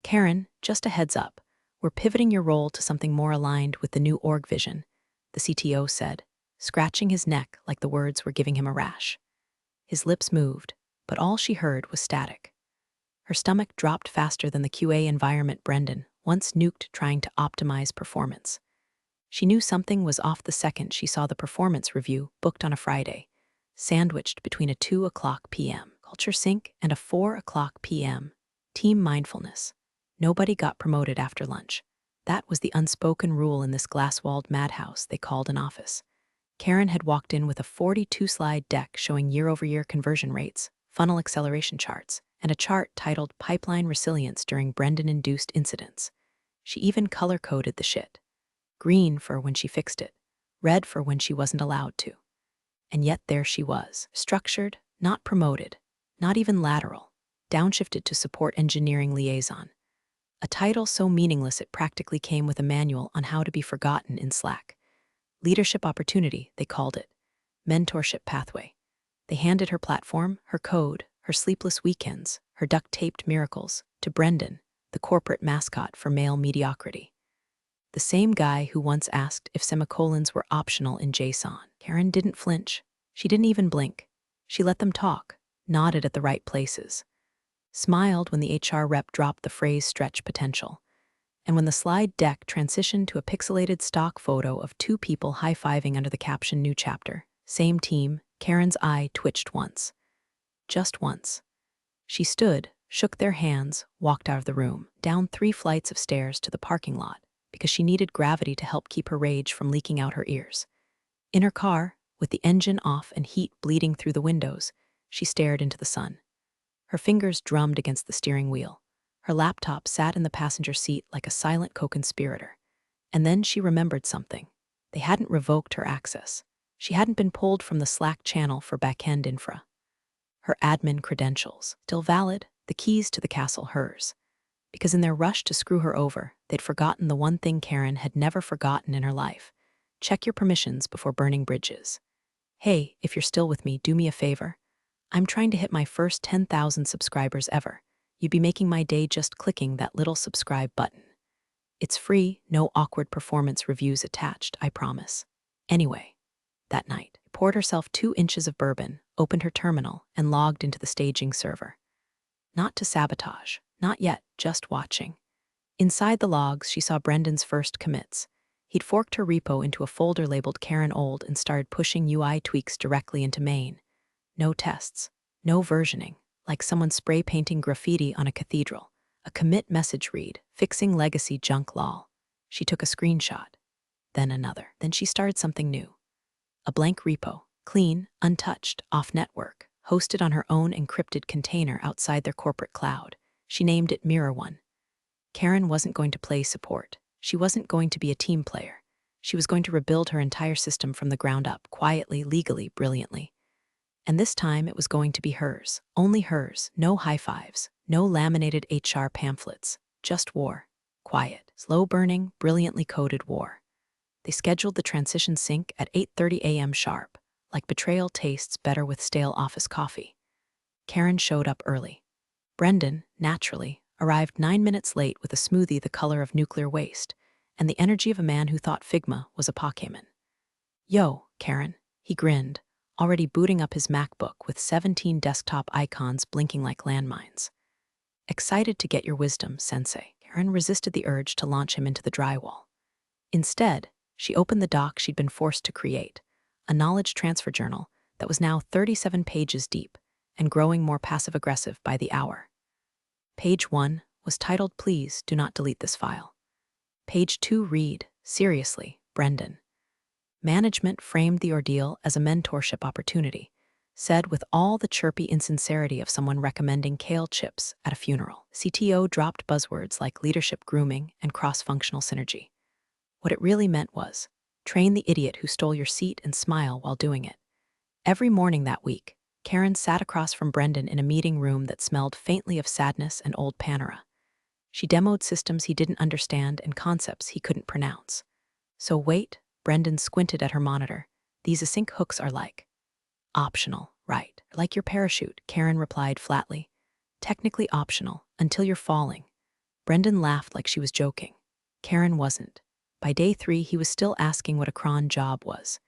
Karen, just a heads up. We're pivoting your role to something more aligned with the new org vision, the CTO said, scratching his neck like the words were giving him a rash. His lips moved, but all she heard was static. Her stomach dropped faster than the QA environment Brendan once nuked trying to optimize performance. She knew something was off the second she saw the performance review booked on a Friday, sandwiched between a 2:00 p.m. culture sync and a 4:00 p.m. team mindfulness. Nobody got promoted after lunch. That was the unspoken rule in this glass-walled madhouse they called an office. Karen had walked in with a 42-slide deck showing year-over-year conversion rates, funnel acceleration charts, and a chart titled Pipeline Resilience during Brendan-induced incidents. She even color-coded the shit. Green for when she fixed it, red for when she wasn't allowed to. And yet there she was, structured, not promoted, not even lateral, downshifted to support engineering liaison. A title so meaningless it practically came with a manual on how to be forgotten in Slack. Leadership opportunity, they called it. Mentorship pathway. They handed her platform, her code, her sleepless weekends, her duct-taped miracles, to Brendan, the corporate mascot for male mediocrity. The same guy who once asked if semicolons were optional in JSON. Karen didn't flinch. She didn't even blink. She let them talk, nodded at the right places, smiled when the HR rep dropped the phrase stretch potential, and when the slide deck transitioned to a pixelated stock photo of two people high-fiving under the caption New Chapter, same team, Karen's eye twitched once. Just once. She stood, shook their hands, walked out of the room, down 3 flights of stairs to the parking lot, because she needed gravity to help keep her rage from leaking out her ears. In her car, with the engine off and heat bleeding through the windows, she stared into the sun. Her fingers drummed against the steering wheel. Her laptop sat in the passenger seat like a silent co-conspirator. And then she remembered something. They hadn't revoked her access. She hadn't been pulled from the Slack channel for back-end infra. Her admin credentials, still valid, the keys to the castle hers. Because in their rush to screw her over, they'd forgotten the one thing Karen had never forgotten in her life. Check your permissions before burning bridges. Hey, if you're still with me, do me a favor. I'm trying to hit my first 10,000 subscribers ever. You'd be making my day just clicking that little subscribe button. It's free, no awkward performance reviews attached, I promise. Anyway, that night, poured herself 2 inches of bourbon, opened her terminal, and logged into the staging server. Not to sabotage. Not yet, just watching. Inside the logs, she saw Brendan's first commits. He'd forked her repo into a folder labeled Karen Old and started pushing UI tweaks directly into main. No tests, no versioning, like someone spray painting graffiti on a cathedral. A commit message read, fixing legacy junk lol. She took a screenshot. Then another. Then she started something new. A blank repo, clean, untouched, off-network, hosted on her own encrypted container outside their corporate cloud. She named it Mirror One. Karen wasn't going to play support. She wasn't going to be a team player. She was going to rebuild her entire system from the ground up, quietly, legally, brilliantly. And this time it was going to be hers, only hers, no high fives, no laminated HR pamphlets, just war. Quiet, slow-burning, brilliantly coded war. They scheduled the transition sync at 8:30 a.m. sharp, like Betrayal tastes better with stale office coffee. Karen showed up early. Brendan, naturally, arrived 9 minutes late with a smoothie the color of nuclear waste, and the energy of a man who thought Figma was a Pokémon. Yo, Karen, he grinned, already booting up his MacBook with 17 desktop icons blinking like landmines. Excited to get your wisdom, Sensei, Karen resisted the urge to launch him into the drywall. Instead, she opened the doc she'd been forced to create, a knowledge transfer journal that was now 37 pages deep and growing more passive-aggressive by the hour. Page 1 was titled Please do not delete this file. Page 2 read, Seriously, Brendan. Management framed the ordeal as a mentorship opportunity, said with all the chirpy insincerity of someone recommending kale chips at a funeral. CTO dropped buzzwords like leadership grooming and cross-functional synergy. What it really meant was, train the idiot who stole your seat and smile while doing it. Every morning that week, Karen sat across from Brendan in a meeting room that smelled faintly of sadness and old Panera. She demoed systems he didn't understand and concepts he couldn't pronounce. So wait, Brendan squinted at her monitor. These async hooks are like optional, right? Like your parachute, Karen replied flatly. Technically optional, until you're falling. Brendan laughed like she was joking. Karen wasn't. By day 3, he was still asking what a cron job was.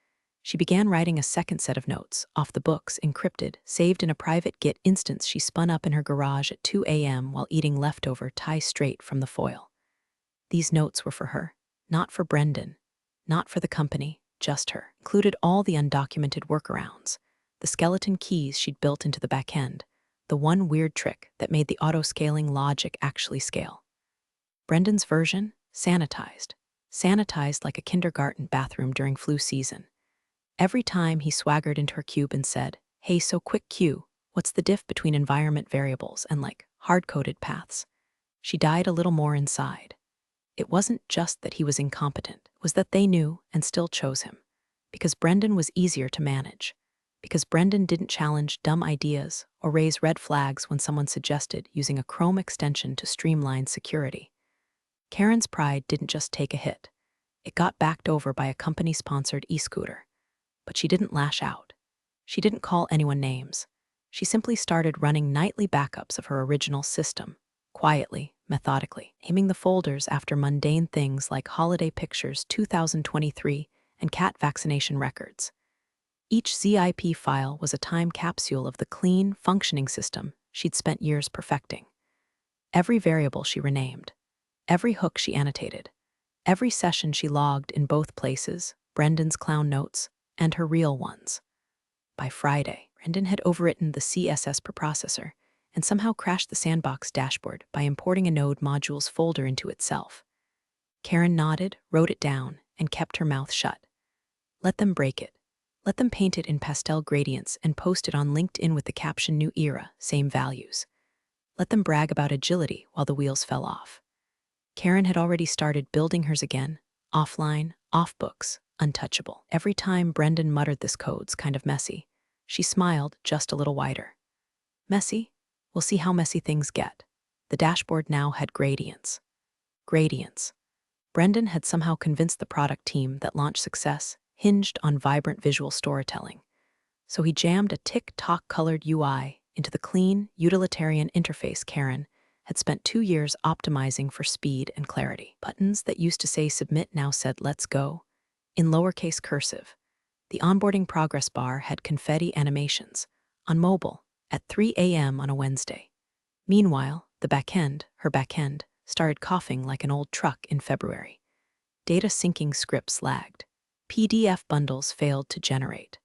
She began writing a second set of notes, off the books, encrypted, saved in a private Git instance she spun up in her garage at 2 a.m. while eating leftover tie straight from the foil. These notes were for her, not for Brendan, not for the company, just her. Included all the undocumented workarounds, the skeleton keys she'd built into the back end, the one weird trick that made the auto-scaling logic actually scale. Brendan's version? Sanitized. Sanitized like a kindergarten bathroom during flu season. Every time he swaggered into her cube and said, "Hey, so quick Q, what's the diff between environment variables and hard-coded paths?" She died a little more inside. It wasn't just that he was incompetent, it was that they knew and still chose him. Because Brendan was easier to manage. Because Brendan didn't challenge dumb ideas or raise red flags when someone suggested using a Chrome extension to streamline security. Karen's pride didn't just take a hit. It got backed over by a company-sponsored e-scooter. But she didn't lash out. She didn't call anyone names. She simply started running nightly backups of her original system, quietly, methodically, aiming the folders after mundane things like holiday pictures 2023 and cat vaccination records. Each ZIP file was a time capsule of the clean, functioning system she'd spent years perfecting. Every variable she renamed, every hook she annotated, every session she logged in both places, Brendan's clown notes, and her real ones. By Friday, Brendan had overwritten the CSS preprocessor and somehow crashed the sandbox dashboard by importing a node module's folder into itself. Karen nodded, wrote it down, and kept her mouth shut. Let them break it. Let them paint it in pastel gradients and post it on LinkedIn with the caption "New Era, Same Values." Let them brag about agility while the wheels fell off. Karen had already started building hers again, offline, off books, untouchable. Every time Brendan muttered this code's kind of messy, she smiled just a little wider. Messy? We'll see how messy things get. The dashboard now had gradients. Gradients. Brendan had somehow convinced the product team that launch success hinged on vibrant visual storytelling. So he jammed a tick-tock-colored UI into the clean, utilitarian interface Karen had spent 2 years optimizing for speed and clarity. Buttons that used to say submit now said let's go, in lowercase cursive. The onboarding progress bar had confetti animations, on mobile, at 3 a.m. on a Wednesday. Meanwhile, the backend, her backend, started coughing like an old truck in February. Data syncing scripts lagged. PDF bundles failed to generate.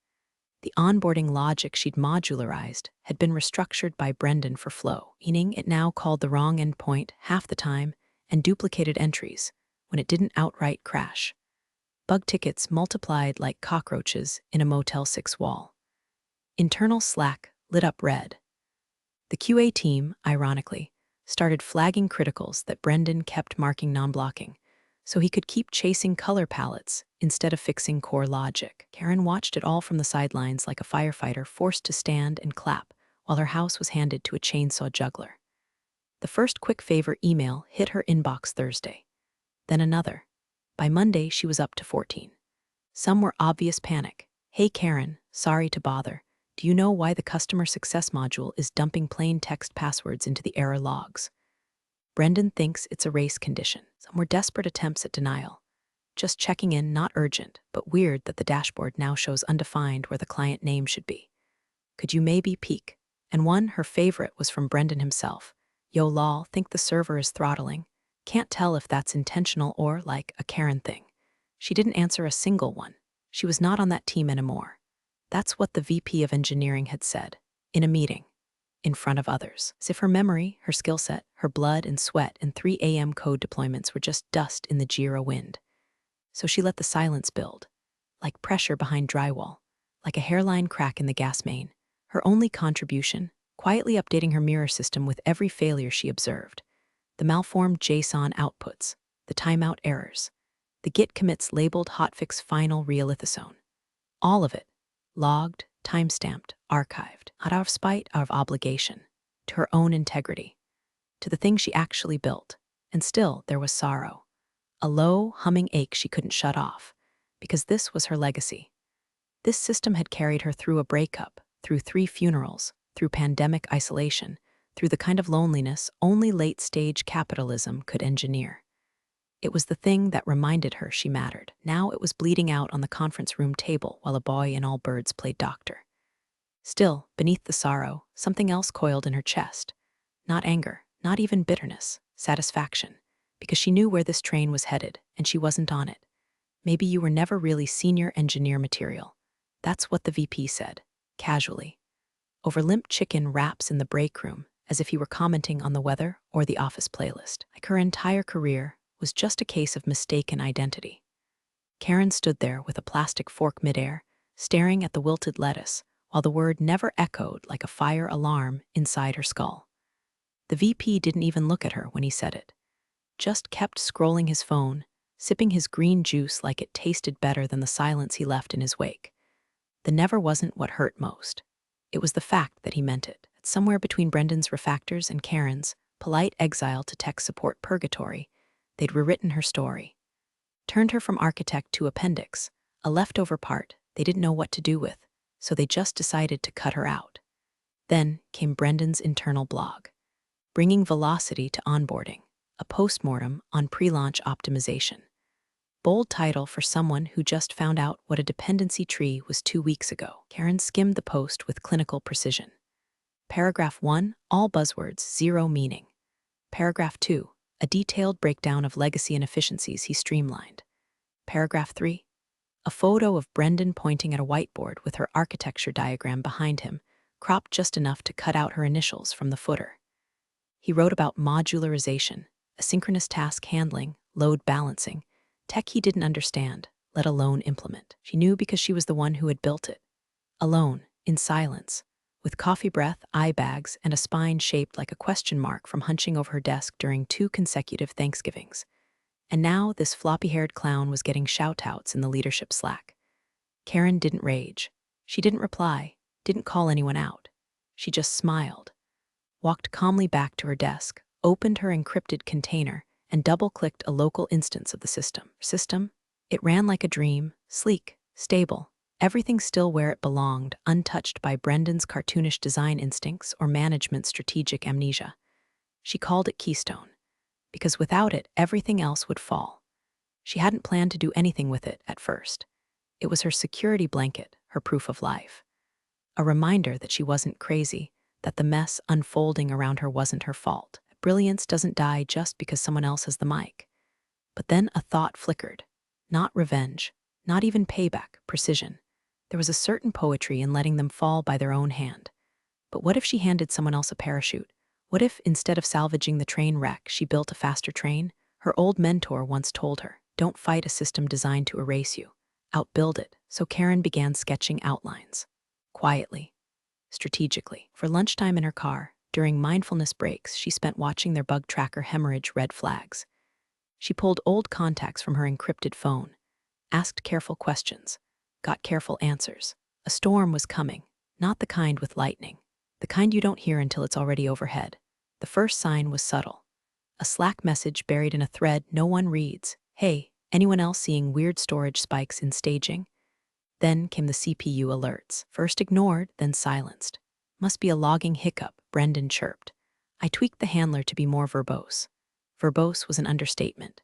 The onboarding logic she'd modularized had been restructured by Brendan for flow, meaning it now called the wrong endpoint half the time and duplicated entries when it didn't outright crash. Bug tickets multiplied like cockroaches in a Motel 6 wall. Internal Slack lit up red. The QA team, ironically, started flagging criticals that Brendan kept marking non-blocking, so he could keep chasing color palettes instead of fixing core logic. Karen watched it all from the sidelines like a firefighter forced to stand and clap while her house was handed to a chainsaw juggler. The first quick favor email hit her inbox Thursday. Then another. By Monday, she was up to 14. Some were obvious panic. "Hey Karen, sorry to bother. Do you know why the customer success module is dumping plain text passwords into the error logs?" Brendan thinks it's a race condition. Some were desperate attempts at denial. Just checking in, not urgent, but weird that the dashboard now shows undefined where the client name should be. Could you maybe peek? And one, her favorite, was from Brendan himself. "Yo lol, think the server is throttling. Can't tell if that's intentional or like a Karen thing." She didn't answer a single one. She was not on that team anymore. That's what the VP of engineering had said, in a meeting, in front of others. As if her memory, her skill set, her blood and sweat and 3 a.m. code deployments were just dust in the Jira wind. So she let the silence build, like pressure behind drywall, like a hairline crack in the gas main. Her only contribution, quietly updating her mirror system with every failure she observed. The malformed JSON outputs, the timeout errors, the Git commits labeled hotfix final realithisone. All of it, logged, timestamped, archived, not out of spite, out of obligation, to her own integrity, to the thing she actually built. And still there was sorrow, a low, humming ache she couldn't shut off, because this was her legacy. This system had carried her through a breakup, through 3 funerals, through pandemic isolation, through the kind of loneliness only late-stage capitalism could engineer. It was the thing that reminded her she mattered. Now it was bleeding out on the conference room table while a boy in all birds played doctor. Still, beneath the sorrow, something else coiled in her chest. Not anger, not even bitterness, satisfaction, because she knew where this train was headed, and she wasn't on it. Maybe you were never really senior engineer material. That's what the VP said, casually, over limp chicken wraps in the break room, as if he were commenting on the weather or the office playlist. Like her entire career was just a case of mistaken identity. Karen stood there with a plastic fork midair, staring at the wilted lettuce, while the word never echoed like a fire alarm inside her skull. The VP didn't even look at her when he said it, just kept scrolling his phone, sipping his green juice like it tasted better than the silence he left in his wake. The never wasn't what hurt most. It was the fact that he meant it. Somewhere between Brendan's refactors and Karen's polite exile to tech support purgatory, they'd rewritten her story. Turned her from architect to appendix, a leftover part they didn't know what to do with, so they just decided to cut her out. Then came Brendan's internal blog, bringing velocity to onboarding, a postmortem on pre-launch optimization. Bold title for someone who just found out what a dependency tree was 2 weeks ago. Karen skimmed the post with clinical precision. Paragraph 1, all buzzwords, zero meaning. Paragraph 2, a detailed breakdown of legacy inefficiencies he streamlined. Paragraph 3, a photo of Brendan pointing at a whiteboard with her architecture diagram behind him, cropped just enough to cut out her initials from the footer. He wrote about modularization, asynchronous task handling, load balancing, tech he didn't understand, let alone implement. She knew because she was the one who had built it. Alone, in silence, with coffee breath, eye bags, and a spine shaped like a question mark from hunching over her desk during 2 consecutive Thanksgivings. And now this floppy-haired clown was getting shout-outs in the leadership Slack. Karen didn't rage. She didn't reply, didn't call anyone out. She just smiled, walked calmly back to her desk, opened her encrypted container, and double-clicked a local instance of the system. It ran like a dream, sleek, stable, everything still where it belonged, untouched by Brendan's cartoonish design instincts or management's strategic amnesia. She called it Keystone, because without it, everything else would fall. She hadn't planned to do anything with it at first. It was her security blanket, her proof of life. A reminder that she wasn't crazy, that the mess unfolding around her wasn't her fault. Brilliance doesn't die just because someone else has the mic. But then a thought flickered. Not revenge, not even payback, precision. There was a certain poetry in letting them fall by their own hand. But what if she handed someone else a parachute? What if, instead of salvaging the train wreck, she built a faster train? Her old mentor once told her, don't fight a system designed to erase you. Outbuild it. So Karen began sketching outlines. Quietly. Strategically. For lunchtime in her car, during mindfulness breaks, she spent watching their bug tracker hemorrhage red flags. She pulled old contacts from her encrypted phone, asked careful questions, got careful answers. A storm was coming, not the kind with lightning, the kind you don't hear until it's already overhead. The first sign was subtle. A Slack message buried in a thread no one reads. Hey, anyone else seeing weird storage spikes in staging? Then came the CPU alerts, first ignored, then silenced. Must be a logging hiccup, Brendan chirped. I tweaked the handler to be more verbose. Verbose was an understatement.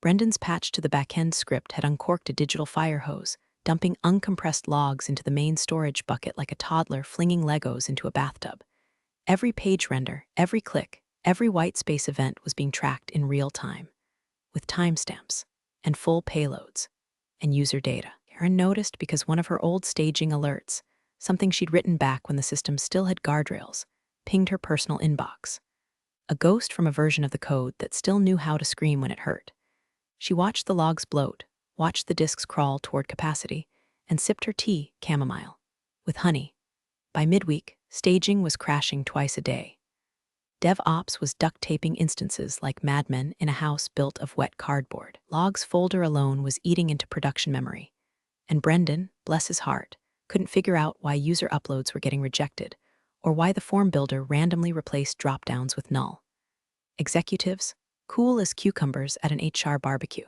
Brendan's patch to the back-end script had uncorked a digital fire hose, dumping uncompressed logs into the main storage bucket like a toddler flinging Legos into a bathtub. Every page render, every click, every whitespace event was being tracked in real time, with timestamps, and full payloads, and user data. Karen noticed because one of her old staging alerts, something she'd written back when the system still had guardrails, pinged her personal inbox. A ghost from a version of the code that still knew how to scream when it hurt. She watched the logs bloat, watched the disks crawl toward capacity, and sipped her tea, chamomile, with honey. By midweek, staging was crashing twice a day. DevOps was duct taping instances like madmen in a house built of wet cardboard. Logs folder alone was eating into production memory. And Brendan, bless his heart, couldn't figure out why user uploads were getting rejected, or why the form builder randomly replaced dropdowns with null. Executives, cool as cucumbers at an HR barbecue.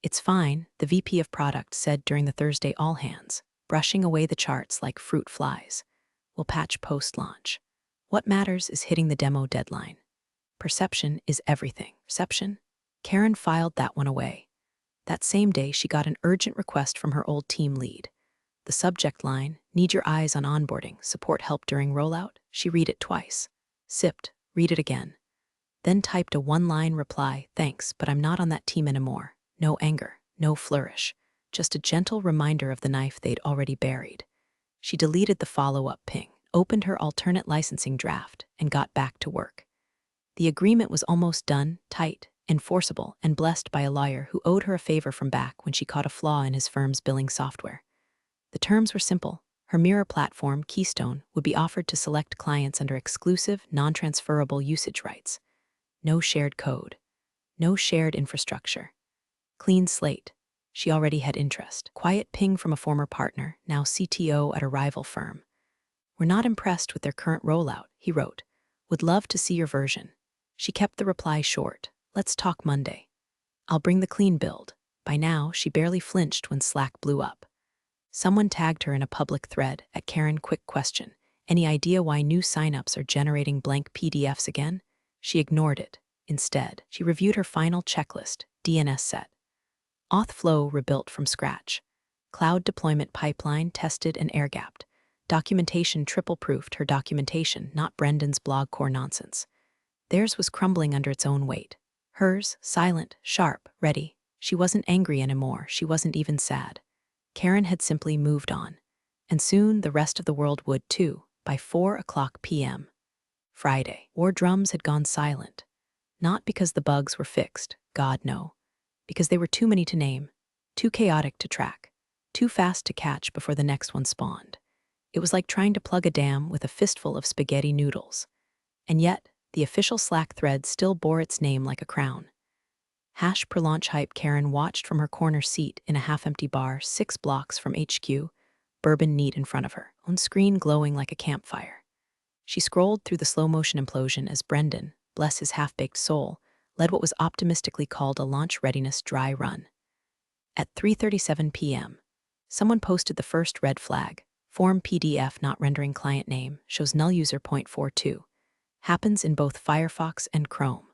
It's fine, the VP of product said during the Thursday all-hands, brushing away the charts like fruit flies. We'll patch post-launch. What matters is hitting the demo deadline. Perception is everything. Perception? Karen filed that one away. That same day, she got an urgent request from her old team lead. The subject line, "Need your eyes on onboarding, support help during rollout." She read it twice. Sipped, read it again. Then typed a one-line reply, "Thanks, but I'm not on that team anymore." No anger, no flourish. Just a gentle reminder of the knife they'd already buried. She deleted the follow-up ping, opened her alternate licensing draft, and got back to work. The agreement was almost done, tight, enforceable, and blessed by a lawyer who owed her a favor from back when she caught a flaw in his firm's billing software. The terms were simple. Her mirror platform, Keystone, would be offered to select clients under exclusive, non-transferable usage rights. No shared code. No shared infrastructure. Clean slate. She already had interest. Quiet ping from a former partner, now CTO at a rival firm. "We're not impressed with their current rollout," he wrote. "Would love to see your version." She kept the reply short. "Let's talk Monday. I'll bring the clean build." By now, she barely flinched when Slack blew up. Someone tagged her in a public thread at Karen Quick Question. Any idea why new signups are generating blank PDFs again? She ignored it. Instead, she reviewed her final checklist, DNS set. Auth flow rebuilt from scratch. Cloud deployment pipeline tested and air-gapped. Documentation triple-proofed her documentation, not Brendan's blog core nonsense. Theirs was crumbling under its own weight. Hers, silent, sharp, ready. She wasn't angry anymore. She wasn't even sad. Karen had simply moved on. And soon the rest of the world would too, by 4:00 p.m. Friday. War drums had gone silent. Not because the bugs were fixed, God no. Because they were too many to name, too chaotic to track, too fast to catch before the next one spawned. It was like trying to plug a dam with a fistful of spaghetti noodles. And yet, the official Slack thread still bore its name like a crown. Hash per launch hype. Karen watched from her corner seat in a half-empty bar 6 blocks from HQ, bourbon neat in front of her, on screen glowing like a campfire. She scrolled through the slow-motion implosion as Brendan, bless his half-baked soul, led what was optimistically called a launch readiness dry run. At 3:37 p.m., someone posted the first red flag. Form PDF not rendering client name, shows null user 0.42. Happens in both Firefox and Chrome.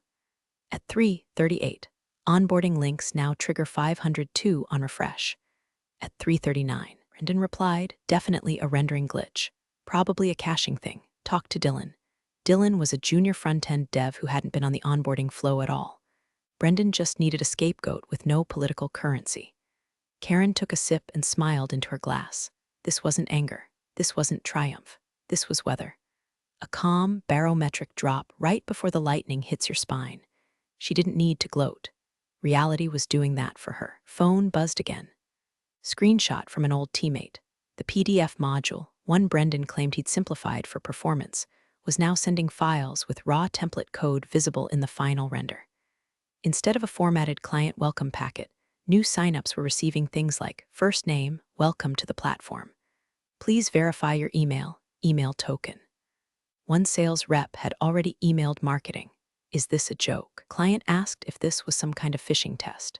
At 3:38, onboarding links now trigger 502 on refresh. At 3:39, Brendan replied, "Definitely a rendering glitch. Probably a caching thing. Talk to Dylan." Dylan was a junior front-end dev who hadn't been on the onboarding flow at all. Brendan just needed a scapegoat with no political currency. Karen took a sip and smiled into her glass. This wasn't anger. This wasn't triumph. This was weather. A calm, barometric drop right before the lightning hits your spine. She didn't need to gloat. Reality was doing that for her. Phone buzzed again. Screenshot from an old teammate. The PDF module, one Brendan claimed he'd simplified for performance, was now sending files with raw template code visible in the final render. Instead of a formatted client welcome packet, new signups were receiving things like first name, welcome to the platform. Please verify your email token. One sales rep had already emailed marketing. Is this a joke? Client asked if this was some kind of phishing test.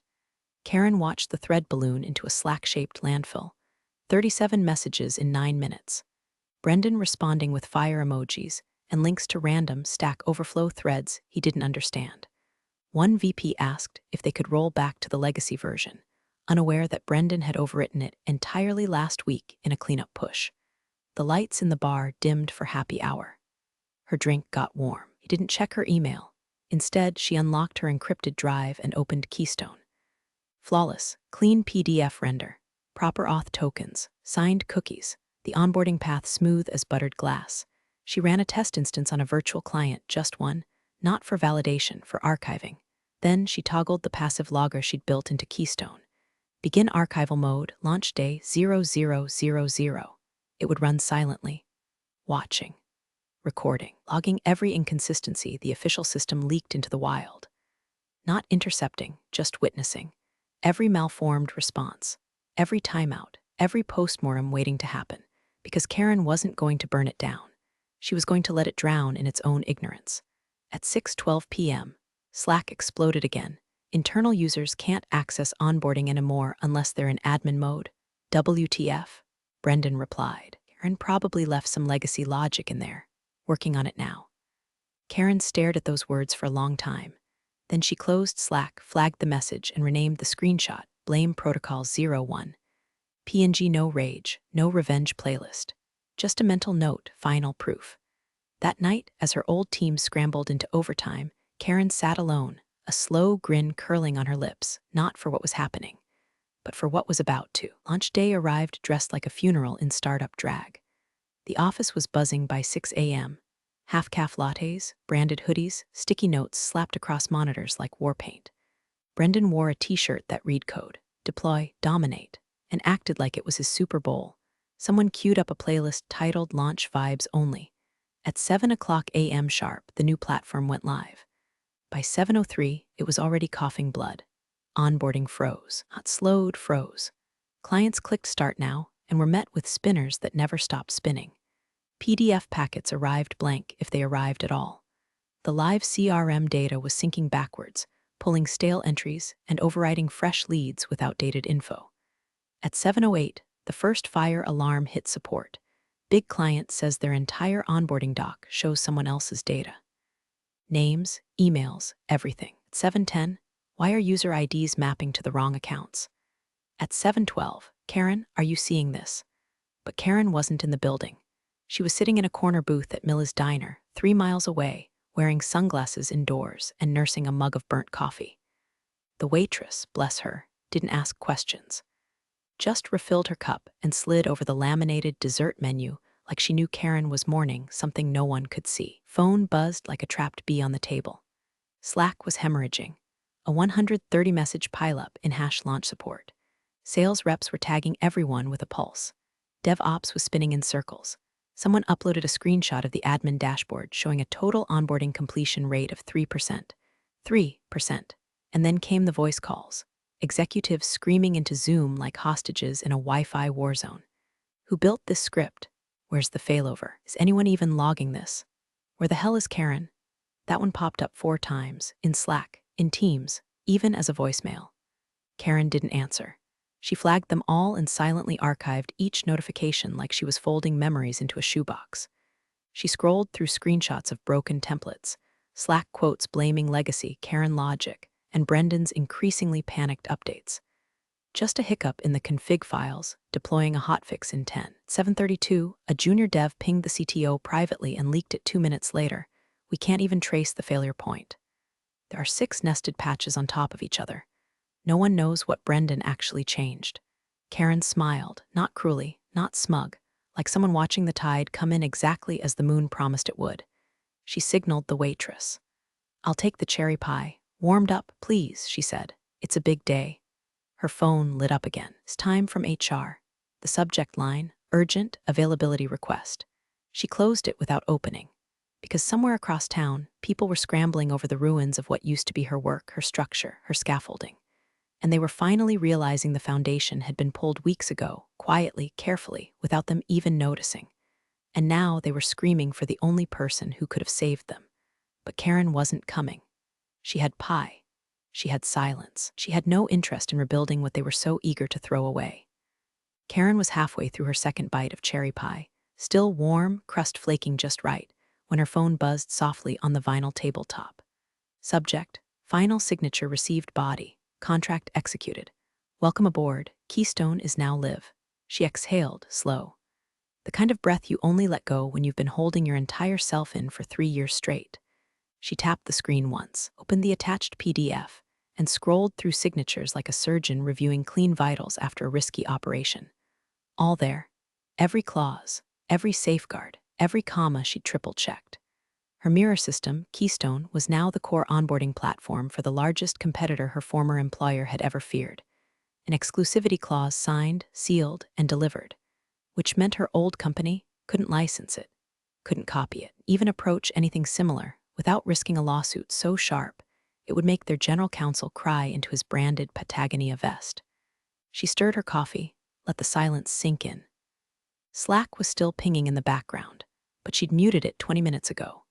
Karen watched the thread balloon into a Slack-shaped landfill. 37 messages in 9 minutes. Brendan responding with fire emojis and links to random Stack Overflow threads he didn't understand. One VP asked if they could roll back to the legacy version, unaware that Brendan had overwritten it entirely last week in a cleanup push. The lights in the bar dimmed for happy hour. Her drink got warm. He didn't check her email. Instead, she unlocked her encrypted drive and opened Keystone. Flawless, clean PDF render, proper auth tokens, signed cookies, the onboarding path smooth as buttered glass. She ran a test instance on a virtual client, just one, not for validation, for archiving. Then she toggled the passive logger she'd built into Keystone. Begin archival mode, launch day 0000. It would run silently, watching, recording, logging every inconsistency the official system leaked into the wild. Not intercepting, just witnessing. Every malformed response, every timeout, every postmortem waiting to happen, because Karen wasn't going to burn it down. She was going to let it drown in its own ignorance. At 6:12 p.m., Slack exploded again. Internal users can't access onboarding anymore unless they're in admin mode. WTF? Brendan replied. Karen probably left some legacy logic in there. Working on it now. Karen stared at those words for a long time. Then she closed Slack, flagged the message, and renamed the screenshot Blame Protocol 01. PNG no rage, no revenge playlist. Just a mental note, final proof. That night, as her old team scrambled into overtime, Karen sat alone, a slow grin curling on her lips, not for what was happening, but for what was about to. Launch day arrived dressed like a funeral in startup drag. The office was buzzing by 6 a.m. Half-calf lattes, branded hoodies, sticky notes slapped across monitors like war paint. Brendan wore a t-shirt that read code, deploy, dominate, and acted like it was his Super Bowl. Someone queued up a playlist titled Launch Vibes Only. At 7 o'clock a.m. sharp, the new platform went live. By 7:03, it was already coughing blood. Onboarding froze, not slowed, froze. Clients clicked start now and were met with spinners that never stopped spinning. PDF packets arrived blank if they arrived at all. The live CRM data was syncing backwards, pulling stale entries and overriding fresh leads with outdated info. At 7:08, the first fire alarm hit support. Big client says their entire onboarding doc shows someone else's data. Names, emails, everything. At 7:10, why are user IDs mapping to the wrong accounts? At 7:12, Karen, are you seeing this? But Karen wasn't in the building. She was sitting in a corner booth at Milla's Diner, 3 miles away, wearing sunglasses indoors and nursing a mug of burnt coffee. The waitress, bless her, didn't ask questions. Just refilled her cup and slid over the laminated dessert menu like she knew Karen was mourning something no one could see. Phone buzzed like a trapped bee on the table. Slack was hemorrhaging. A 130-message pileup in #launch support. Sales reps were tagging everyone with a pulse. DevOps was spinning in circles. Someone uploaded a screenshot of the admin dashboard showing a total onboarding completion rate of 3%. 3%. And then came the voice calls. Executives screaming into Zoom like hostages in a Wi-Fi war zone. Who built this script? Where's the failover? Is anyone even logging this? Where the hell is Karen? That one popped up 4 times, in Slack, in Teams, even as a voicemail. Karen didn't answer. She flagged them all and silently archived each notification like she was folding memories into a shoebox. She scrolled through screenshots of broken templates, Slack quotes blaming legacy, Karen logic, and Brendan's increasingly panicked updates. Just a hiccup in the config files, deploying a hotfix in 10. 7:32, a junior dev pinged the CTO privately and leaked it 2 minutes later. We can't even trace the failure point. There are 6 nested patches on top of each other. No one knows what Brendan actually changed. Karen smiled, not cruelly, not smug, like someone watching the tide come in exactly as the moon promised it would. She signaled the waitress. I'll take the cherry pie. Warmed up, please, she said. It's a big day. Her phone lit up again. It's time from HR. The subject line, urgent availability request. She closed it without opening. Because somewhere across town, people were scrambling over the ruins of what used to be her work, her structure, her scaffolding. And they were finally realizing the foundation had been pulled weeks ago, quietly, carefully, without them even noticing. And now they were screaming for the only person who could have saved them. But Karen wasn't coming. She had pie. She had silence. She had no interest in rebuilding what they were so eager to throw away. Karen was halfway through her second bite of cherry pie, still warm, crust flaking just right, when her phone buzzed softly on the vinyl tabletop. Subject, final signature received body. Contract executed. Welcome aboard. Keystone is now live. She exhaled, slow. The kind of breath you only let go when you've been holding your entire self in for 3 years straight. She tapped the screen once, opened the attached PDF, and scrolled through signatures like a surgeon reviewing clean vitals after a risky operation. All there. Every clause, every safeguard, every comma she'd triple-checked. Her mirror system, Keystone, was now the core onboarding platform for the largest competitor her former employer had ever feared. An exclusivity clause signed, sealed, and delivered, which meant her old company couldn't license it, couldn't copy it, even approach anything similar without risking a lawsuit so sharp it would make their general counsel cry into his branded Patagonia vest. She stirred her coffee, let the silence sink in. Slack was still pinging in the background, but she'd muted it 20 minutes ago.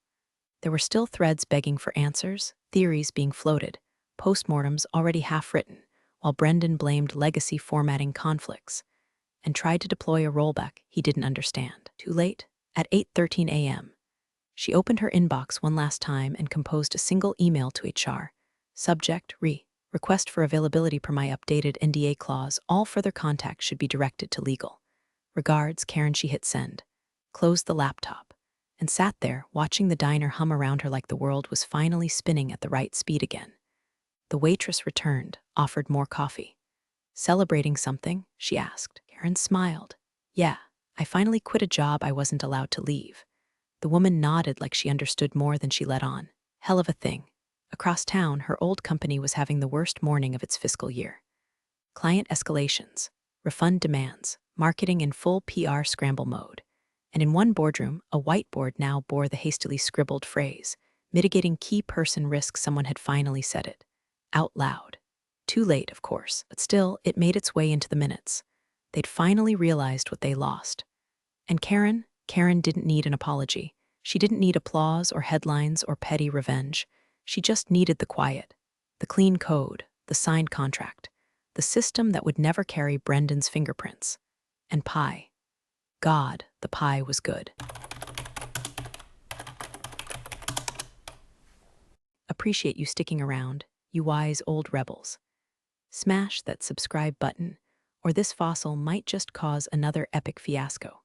There were still threads begging for answers, theories being floated, postmortems already half-written, while Brendan blamed legacy formatting conflicts and tried to deploy a rollback he didn't understand. Too late? At 8:13 a.m. She opened her inbox one last time and composed a single email to HR. Subject, request for availability per my updated NDA clause. All further contact should be directed to legal. Regards, Karen. She hit send, closed the laptop, and sat there watching the diner hum around her like the world was finally spinning at the right speed again. The waitress returned, offered more coffee. Celebrating something? She asked. Karen smiled. Yeah, I finally quit a job I wasn't allowed to leave. The woman nodded like she understood more than she let on. Hell of a thing. Across town, her old company was having the worst morning of its fiscal year. Client escalations, refund demands, marketing in full PR scramble mode. And in one boardroom, a whiteboard now bore the hastily scribbled phrase, mitigating key person risk. Someone had finally said it. Out loud. Too late, of course, but still, it made its way into the minutes. They'd finally realized what they lost. And Karen didn't need an apology. She didn't need applause or headlines or petty revenge. She just needed the quiet, the clean code, the signed contract, the system that would never carry Brendan's fingerprints. And pie. God, the pie was good. Appreciate you sticking around, you wise old rebels. Smash that subscribe button, or this fossil might just cause another epic fiasco.